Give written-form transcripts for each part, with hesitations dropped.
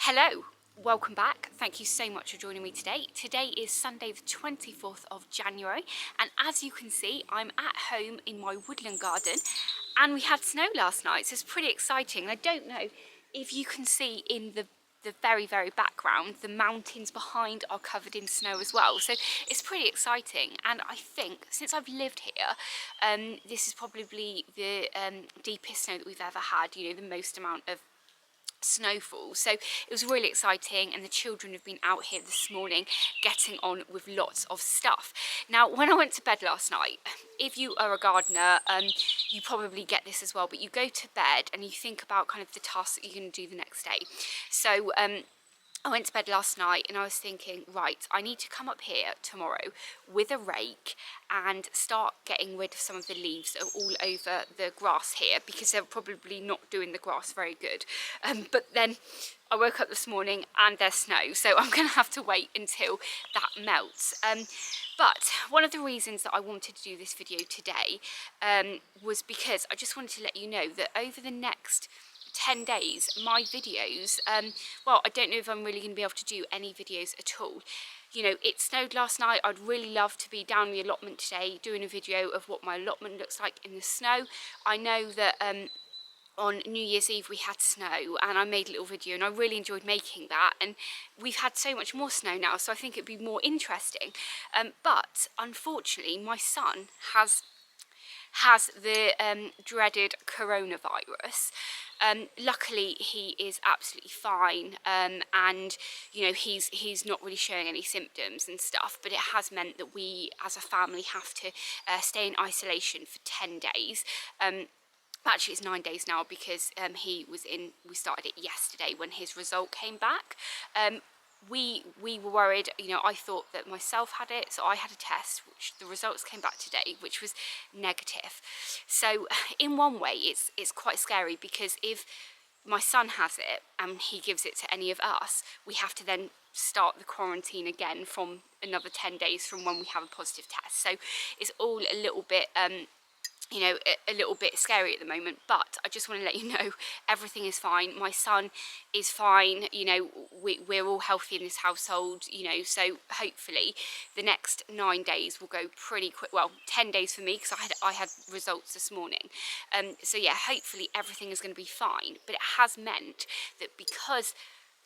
Hello, welcome back. Thank you so much for joining me today. Today is Sunday the 24th of January, and as you can see, I'm at home in my woodland garden, and we had snow last night, so it's pretty exciting. I don't know if you can see in the very background, the mountains behind are covered in snow as well, so it's pretty exciting. And I think since I've lived here, this is probably the deepest snow that we've ever had, you know, the most amount of snowfall. So it was really exciting, and the children have been out here this morning getting on with lots of stuff. Now, when I went to bed last night, if you are a gardener, you probably get this as well, but you go to bed and you think about kind of the tasks that you're going to do the next day. So I went to bed last night and I was thinking, right, I need to come up here tomorrow with a rake and start getting rid of some of the leaves that are all over the grass here, because they're probably not doing the grass very good. But then I woke up this morning and there's snow, so I'm going to have to wait until that melts. But one of the reasons that I wanted to do this video today was because I just wanted to let you know that over the next 10 days my videos, well, I don't know if I'm really going to be able to do any videos at all. You know, it snowed last night. I'd really love to be down the allotment today doing a video of what my allotment looks like in the snow. I know that on New Year's Eve we had snow and I made a little video and I really enjoyed making that, and we've had so much more snow now, so I think it'd be more interesting. But unfortunately my son has the dreaded coronavirus. Luckily he is absolutely fine, and you know, he's not really showing any symptoms and stuff, but it has meant that we as a family have to stay in isolation for 10 days. Actually it's 9 days now, because we started it yesterday when his result came back. We were worried, you know, I thought that myself had it, so I had a test, which the results came back today, which was negative. So in one way it's quite scary, because if my son has it and he gives it to any of us, we have to then start the quarantine again from another 10 days from when we have a positive test. So it's all a little bit you know, a little bit scary at the moment, but I just want to let you know everything is fine. My son is fine, you know, we're all healthy in this household, you know, so hopefully the next 9 days will go pretty quick. Well, 10 days for me, because I had results this morning. So yeah, hopefully everything is going to be fine, but it has meant that because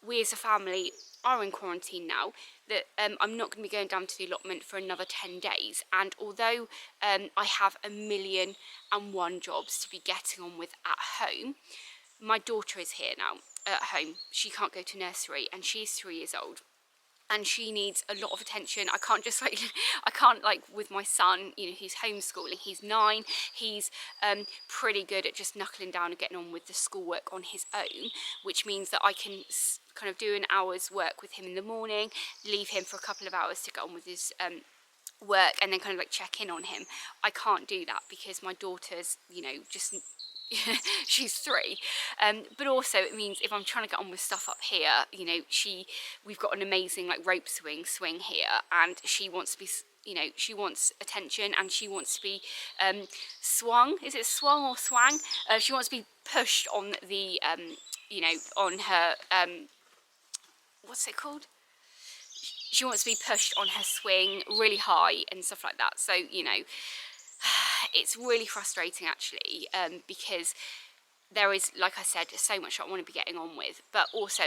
we as a family are in quarantine now, that I'm not going to be going down to the allotment for another 10 days. And although I have 1,000,001 jobs to be getting on with at home, my daughter is here now at home. She can't go to nursery and she's 3 years old. And she needs a lot of attention. I can't just like, I can't like with my son, you know, he's homeschooling, he's 9, he's pretty good at just knuckling down and getting on with the schoolwork on his own, which means that I can kind of do an hour's work with him in the morning, leave him for a couple of hours to get on with his work, and then kind of like check in on him. I can't do that because my daughter's, you know, just she's 3, but also it means if I'm trying to get on with stuff up here, you know, we've got an amazing like rope swing here, and she wants to be, you know, she wants attention, and she wants to be swung. Is it swung or swang? She wants to be pushed on the you know, on her what's it called? She wants to be pushed on her swing really high and stuff like that. So, you know, it's really frustrating actually, because there is, like I said, so much I want to be getting on with, but also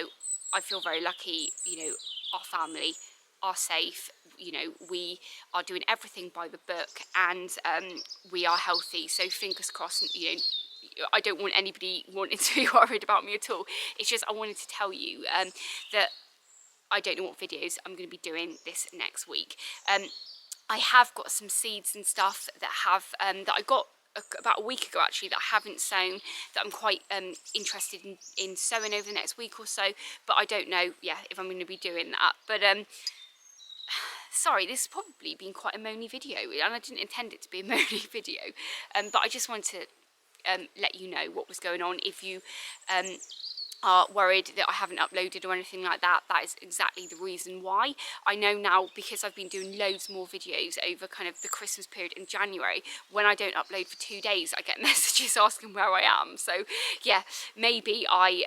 I feel very lucky, you know, our family are safe, you know, we are doing everything by the book, and we are healthy, so fingers crossed. You know, I don't want anybody wanting to be worried about me at all. It's just I wanted to tell you that I don't know what videos I'm going to be doing this next week. I have got some seeds and stuff that have that I got about a week ago actually, that I haven't sown, that I'm quite interested in sowing over the next week or so, but I don't know, yeah, if I'm going to be doing that. But sorry, this has probably been quite a moany video, and I didn't intend it to be a moany video, but I just wanted to let you know what was going on. If you are worried that I haven't uploaded or anything like that, that is exactly the reason why. I know now, because I've been doing loads more videos over kind of the Christmas period in January, when I don't upload for 2 days I get messages asking where I am. So yeah, maybe I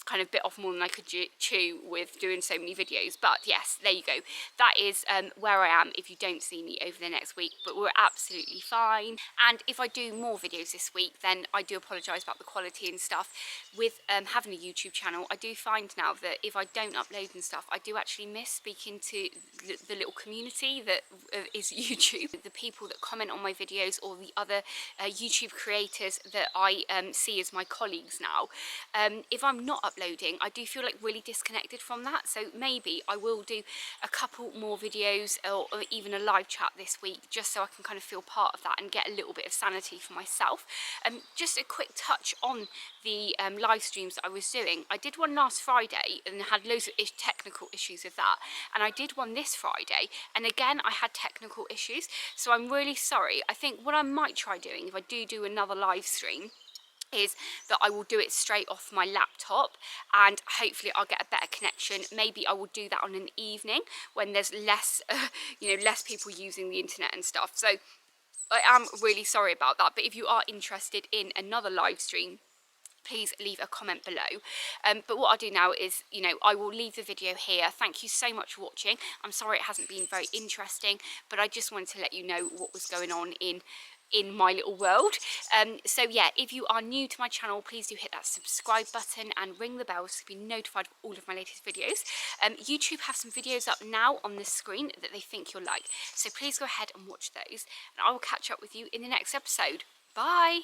kind of bit off more than I could chew with doing so many videos. But yes, there you go, that is where I am if you don't see me over the next week. But we're absolutely fine, and if I do more videos this week, then I do apologise about the quality and stuff. With having a YouTube channel, I do find now that if I don't upload and stuff, I do actually miss speaking to the little community that is YouTube, the people that comment on my videos, or the other YouTube creators that I see as my colleagues now. If I'm not uploading, I do feel like really disconnected from that. So maybe I will do a couple more videos, or even a live chat this week, just so I can kind of feel part of that and get a little bit of sanity for myself. Just a quick touch on the live streams that I was doing. I did one last Friday and had loads of technical issues with that, and I did one this Friday and again I had technical issues, so I'm really sorry. I think what I might try doing if I do another live stream is that I will do it straight off my laptop, and hopefully I'll get a better connection. Maybe I will do that on an evening when there's less less people using the internet and stuff. So I am really sorry about that, but if you are interested in another live stream, please leave a comment below. But what I'll do now is, I will leave the video here. Thank you so much for watching. I'm sorry it hasn't been very interesting, but I just wanted to let you know what was going on in my little world. So yeah, if you are new to my channel, please do hit that subscribe button and ring the bell to be notified of all of my latest videos. YouTube have some videos up now on the screen that they think you'll like, so please go ahead and watch those, and I will catch up with you in the next episode. Bye.